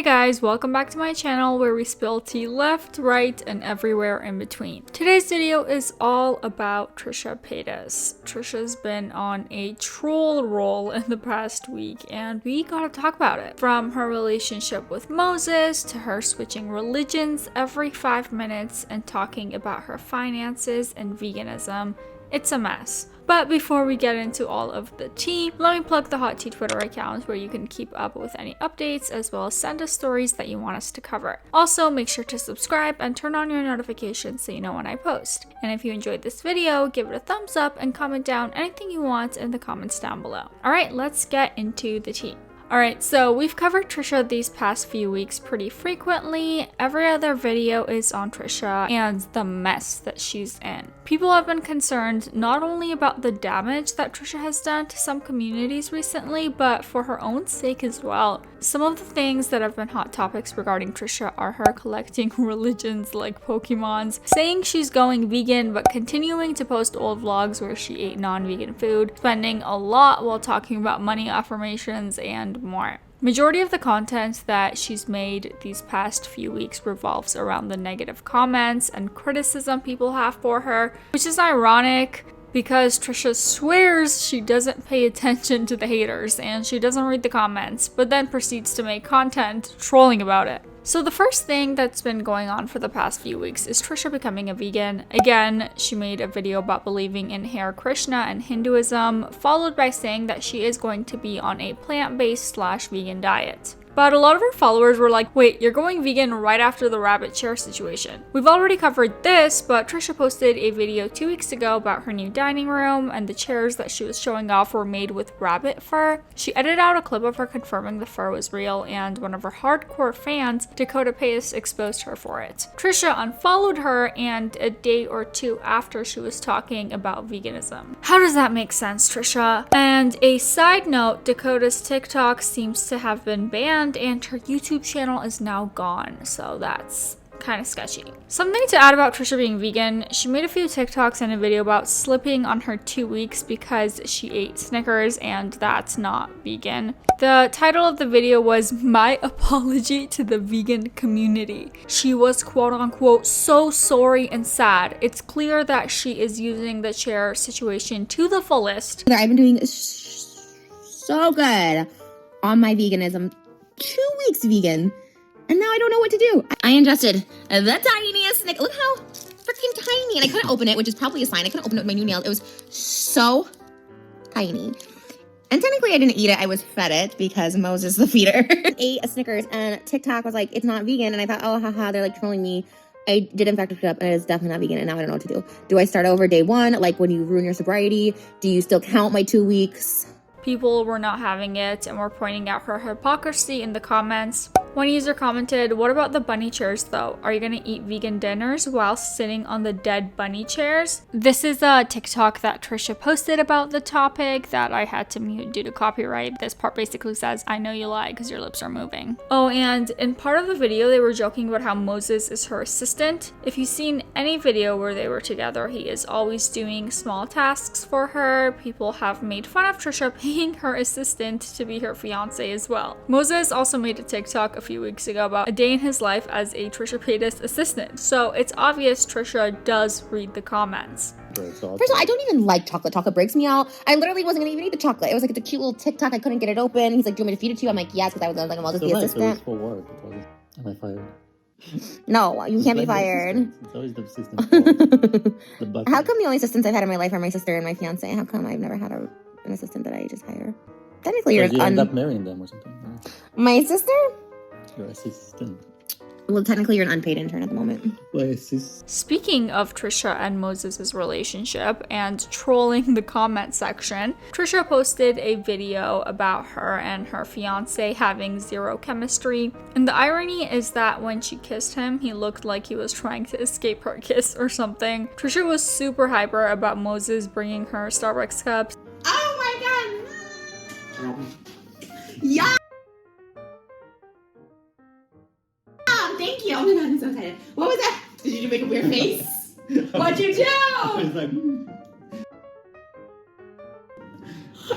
guys, welcome back to my channel where we spill tea left, right, and everywhere in between. Today's video is all about Trisha Paytas. Trisha's been on a troll roll in the past week and we gotta talk about it. From her relationship with Moses to her switching religions every 5 minutes and talking about her finances and veganism, it's a mess. But before we get into all of the tea, let me plug the Hot Tea Twitter account where you can keep up with any updates as well as send us stories that you want us to cover. Also, make sure to subscribe and turn on your notifications so you know when I post. And if you enjoyed this video, give it a thumbs up and comment down anything you want in the comments down below. Alright, let's get into the tea. Alright, so we've covered Trisha these past few weeks pretty frequently. Every other video is on Trisha and the mess that she's in. People have been concerned not only about the damage that Trisha has done to some communities recently, but for her own sake as well. Some of the things that have been hot topics regarding Trisha are her collecting religions like Pokemons, saying she's going vegan but continuing to post old vlogs where she ate non-vegan food, spending a lot while talking about money affirmations and more. Majority of the content that she's made these past few weeks revolves around the negative comments and criticism people have for her, which is ironic because Trisha swears she doesn't pay attention to the haters and she doesn't read the comments, but then proceeds to make content trolling about it. So the first thing that's been going on for the past few weeks is Trisha becoming a vegan. Again, she made a video about believing in Hare Krishna and Hinduism, followed by saying that she is going to be on a plant-based / vegan diet. But a lot of her followers were like, wait, you're going vegan right after the rabbit chair situation. We've already covered this, but Trisha posted a video 2 weeks ago about her new dining room, and the chairs that she was showing off were made with rabbit fur. She edited out a clip of her confirming the fur was real, and one of her hardcore fans, Dakota Paytas, exposed her for it. Trisha unfollowed her, and a day or two after she was talking about veganism. How does that make sense, Trisha? And a side note, Dakota's TikTok seems to have been banned and her YouTube channel is now gone, so that's kind of sketchy. Something to add about Trisha being vegan, she made a few TikToks and a video about slipping on her 2 weeks because she ate Snickers and that's not vegan. The title of the video was "My Apology to the Vegan Community." She was quote unquote so sorry and sad. It's clear that she is using the chair situation to the fullest. I've been doing so good on my veganism. 2 weeks vegan, and now I don't know what to do. I ingested the tiniest Snickers. Look how freaking tiny, and I couldn't open it, which is probably a sign. I couldn't open it with my new nails. It was so tiny. And technically I didn't eat it, I was fed it because Moses the feeder ate a Snickers, and TikTok was like, it's not vegan, and I thought, oh haha, they're like trolling me. I did in fact look it up, and it is definitely not vegan, and now I don't know what to do. Do I start over day one, like when you ruin your sobriety? Do you still count my 2 weeks? People were not having it and were pointing out her hypocrisy in the comments. One user commented, "What about the bunny chairs though? Are you gonna eat vegan dinners while sitting on the dead bunny chairs?" This is a TikTok that Trisha posted about the topic that I had to mute due to copyright. This part basically says, "I know you lie because your lips are moving." Oh, and in part of the video, they were joking about how Moses is her assistant. If you've seen any video where they were together, he is always doing small tasks for her. People have made fun of Trisha paying her assistant to be her fiance as well. Moses also made a TikTok a few weeks ago about a day in his life as a Trisha Paytas assistant. So it's obvious Trisha does read the comments. First of all, I don't even like chocolate. Chocolate breaks me out. I literally wasn't gonna even eat the chocolate. It was like a cute little TikTok. I couldn't get it open. He's like, "Do you want me to feed it to you?" I'm like, "Yes," because I was like, "Moses the assistant." For work. Am I fired? No, you can't be fired. It's always the assistant's fault. How come the only assistants I've had in my life are my sister and my fiance? How come I've never had an assistant that I just hire? Technically, you end up marrying them or something. Right? My sister? Your assistant. Well, technically, you're an unpaid intern at the moment. Speaking of Trisha and Moses' relationship and trolling the comment section, Trisha posted a video about her and her fiance having zero chemistry. And the irony is that when she kissed him, he looked like he was trying to escape her kiss or something. Trisha was super hyper about Moses bringing her Starbucks cups. Oh my god! Yeah! Thank you. Oh my god, I'm so excited. What was that? Did you make a weird face? What'd you do? I was like,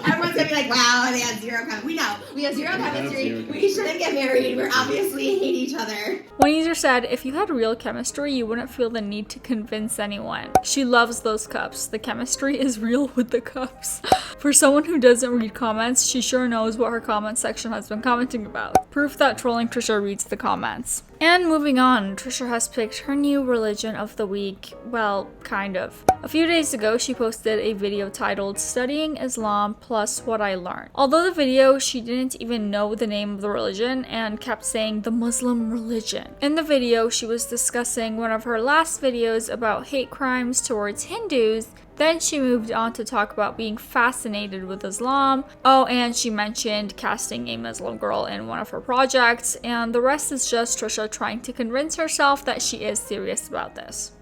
Everyone's gonna be like, wow, they have zero chemistry. We know. We have zero chemistry. We shouldn't get married. We're obviously hate each other. One user said, if you had real chemistry, you wouldn't feel the need to convince anyone. She loves those cups. The chemistry is real with the cups. For someone who doesn't read comments, she sure knows what her comment section has been commenting about. Proof that trolling Trisha reads the comments. And moving on, Trisha has picked her new religion of the week. Well, kind of. A few days ago, she posted a video titled Studying Islam Plus What I Learned. Although the video, she didn't even know the name of the religion and kept saying the Muslim religion. In the video, she was discussing one of her last videos about hate crimes towards Hindus. Then she moved on to talk about being fascinated with Islam. Oh, and she mentioned casting a Muslim girl in one of her projects, and the rest is just Trisha trying to convince herself that she is serious about this.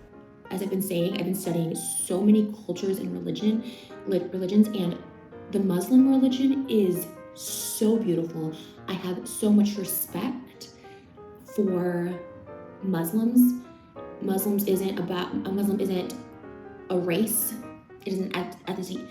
As I've been saying, I've been studying so many cultures and religions, and the Muslim religion is so beautiful. I have so much respect for Muslims. A Muslim isn't a race. It is an ethnicity.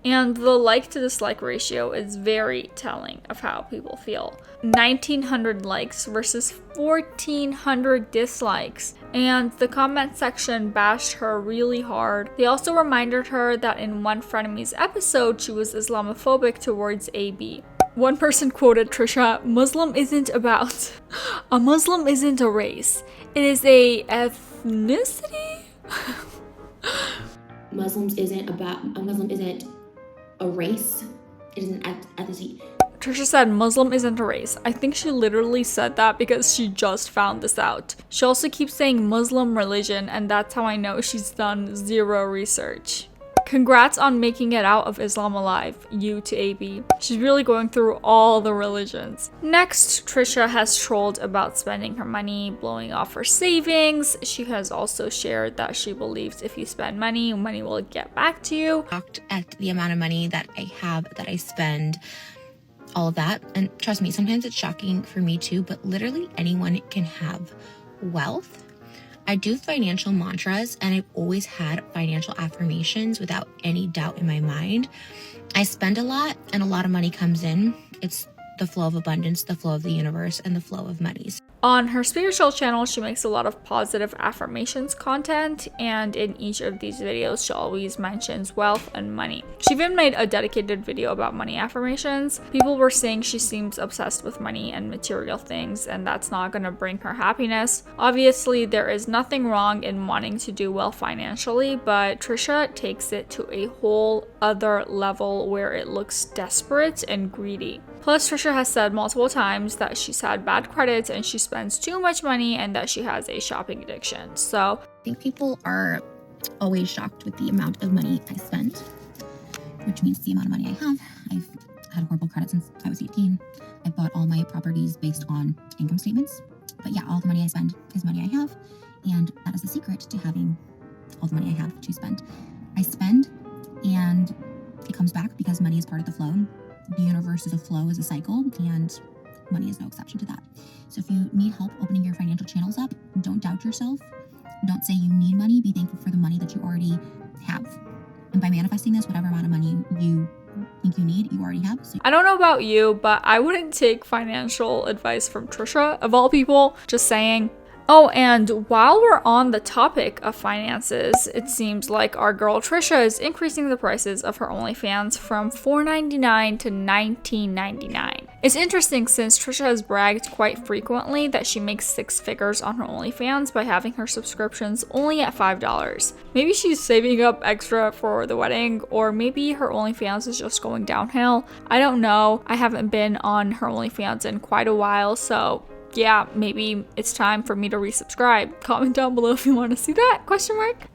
And the like to dislike ratio is very telling of how people feel. 1,900 likes versus 1,400 dislikes. And the comment section bashed her really hard. They also reminded her that in one Frenemies episode, she was Islamophobic towards AB. One person quoted Trisha, a Muslim isn't a race. It is a ethnicity? A Muslim isn't a race. It is an ethnicity. Trisha said Muslim isn't a race. I think she literally said that because she just found this out. She also keeps saying Muslim religion, and that's how I know she's done zero research. Congrats on making it out of Islam alive, you to AB. She's really going through all the religions. Next, Trisha has trolled about spending her money, blowing off her savings. She has also shared that she believes if you spend money, money will get back to you. Shocked at the amount of money that I have, that I spend, all of that. And trust me, sometimes it's shocking for me too, but literally anyone can have wealth. I do financial mantras, and I've always had financial affirmations without any doubt in my mind. I spend a lot, and a lot of money comes in. It's the flow of abundance, the flow of the universe, and the flow of monies. On her spiritual channel, she makes a lot of positive affirmations content, and in each of these videos, she always mentions wealth and money. She even made a dedicated video about money affirmations. People were saying she seems obsessed with money and material things, and that's not gonna bring her happiness. Obviously, there is nothing wrong in wanting to do well financially, but Trisha takes it to a whole other level where it looks desperate and greedy. Plus, Trisha has said multiple times that she's had bad credit and she spends too much money and that she has a shopping addiction. So I think people are always shocked with the amount of money I spend, which means the amount of money I have. I've had horrible credit since I was 18. I bought all my properties based on income statements. But yeah, all the money I spend is money I have. And that is the secret to having all the money I have to spend. I spend and it comes back because money is part of the flow. The universe is a flow, is a cycle, and money is no exception to that. So if you need help opening your financial channels up, don't doubt yourself. Don't say you need money. Be thankful for the money that you already have. And by manifesting this, whatever amount of money you think you need, you already have. So I don't know about you, but I wouldn't take financial advice from Trisha, of all people. Just saying. Oh, and while we're on the topic of finances, it seems like our girl Trisha is increasing the prices of her OnlyFans from $4.99 to $19.99. It's interesting since Trisha has bragged quite frequently that she makes six figures on her OnlyFans by having her subscriptions only at $5. Maybe she's saving up extra for the wedding, or maybe her OnlyFans is just going downhill. I don't know. I haven't been on her OnlyFans in quite a while, so yeah, maybe it's time for me to resubscribe. Comment down below if you want to see that, ?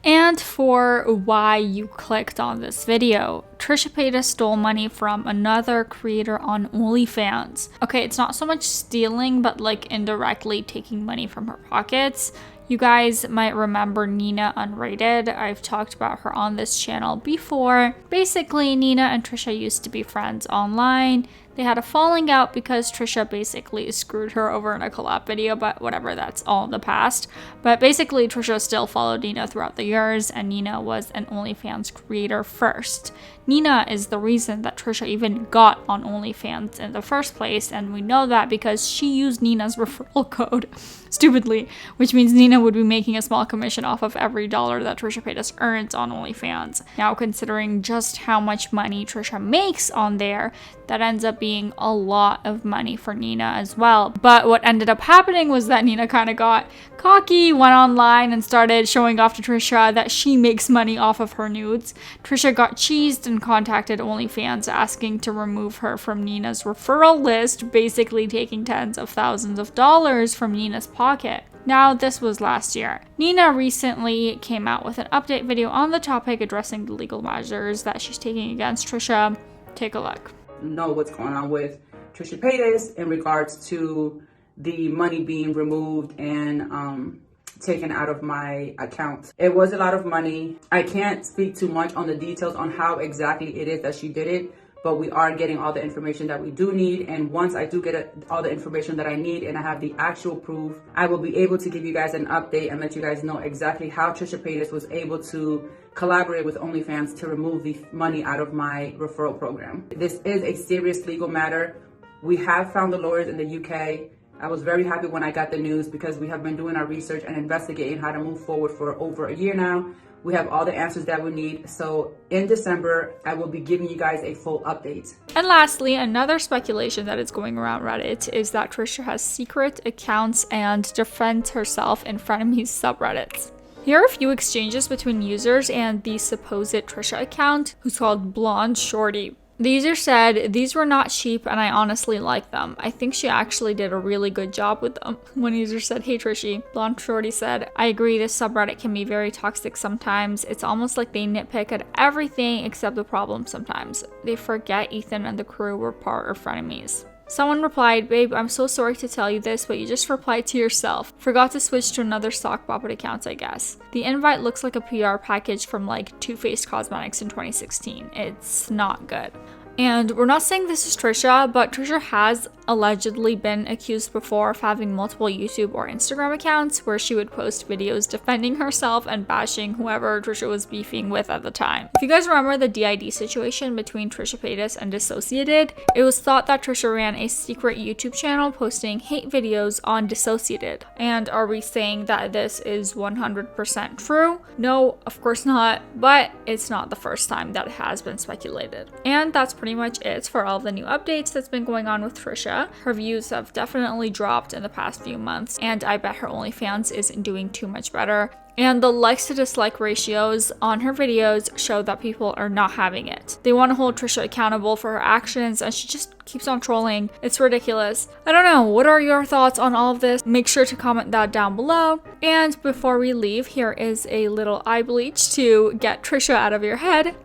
And for why you clicked on this video, Trisha Paytas stole money from another creator on OnlyFans. Okay, it's not so much stealing, but like indirectly taking money from her pockets. You guys might remember Nina Unrated. I've talked about her on this channel before. Basically, Nina and Trisha used to be friends online. They had a falling out because Trisha basically screwed her over in a collab video, but whatever, that's all in the past. But basically, Trisha still followed Nina throughout the years, and Nina was an OnlyFans creator first. Nina is the reason that Trisha even got on OnlyFans in the first place, and we know that because she used Nina's referral code, stupidly, which means Nina would be making a small commission off of every dollar that Trisha Paytas earns on OnlyFans. Now, considering just how much money Trisha makes on there, that ends up being a lot of money for Nina as well. But what ended up happening was that Nina kind of got cocky, went online and started showing off to Trisha that she makes money off of her nudes. Trisha got cheesed and contacted OnlyFans asking to remove her from Nina's referral list, basically taking tens of thousands of dollars from Nina's pocket. Now, this was last year. Nina recently came out with an update video on the topic addressing the legal measures that she's taking against Trisha. Take a look. Know what's going on with Trisha Paytas in regards to the money being removed and taken out of my account. It was a lot of money. I can't speak too much on the details on how exactly it is that she did it, but we are getting all the information that we do need. And once I do get all the information that I need and I have the actual proof, I will be able to give you guys an update and let you guys know exactly how Trisha Paytas was able to collaborate with OnlyFans to remove the money out of my referral program. This is a serious legal matter. We have found the lawyers in the UK. I was very happy when I got the news because we have been doing our research and investigating how to move forward for over a year now. We have all the answers that we need. So in December, I will be giving you guys a full update. And lastly, another speculation that is going around Reddit is that Trisha has secret accounts and defends herself in frenemies subreddits. Here are a few exchanges between users and the supposed Trisha account, who's called Blonde Shorty. The user said, "These were not cheap and I honestly like them. I think she actually did a really good job with them." One user said, "Hey Trishy." Blonde Shorty said, "I agree, this subreddit can be very toxic sometimes. It's almost like they nitpick at everything except the problem sometimes. They forget Ethan and the crew were part of frenemies." Someone replied, "Babe, I'm so sorry to tell you this, but you just replied to yourself. Forgot to switch to another sock puppet account, I guess. The invite looks like a PR package from like Too Faced Cosmetics in 2016. It's not good." And we're not saying this is Trisha, but Trisha has allegedly been accused before of having multiple YouTube or Instagram accounts where she would post videos defending herself and bashing whoever Trisha was beefing with at the time. If you guys remember the DID situation between Trisha Paytas and Dissociated, it was thought that Trisha ran a secret YouTube channel posting hate videos on Dissociated. And are we saying that this is 100% true? No, of course not, but it's not the first time that it has been speculated. And that's pretty much it for all of the new updates that's been going on with Trisha. Her views have definitely dropped in the past few months, and I bet her OnlyFans isn't doing too much better. And the likes to dislike ratios on her videos show that people are not having it. They want to hold Trisha accountable for her actions, and she just keeps on trolling. It's ridiculous. I don't know, what are your thoughts on all of this? Make sure to comment that down below. And before we leave, here is a little eye bleach to get Trisha out of your head.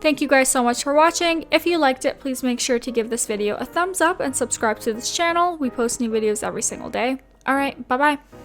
Thank you guys so much for watching. If you liked it, please make sure to give this video a thumbs up and subscribe to this channel. We post new videos every single day. Alright, bye bye.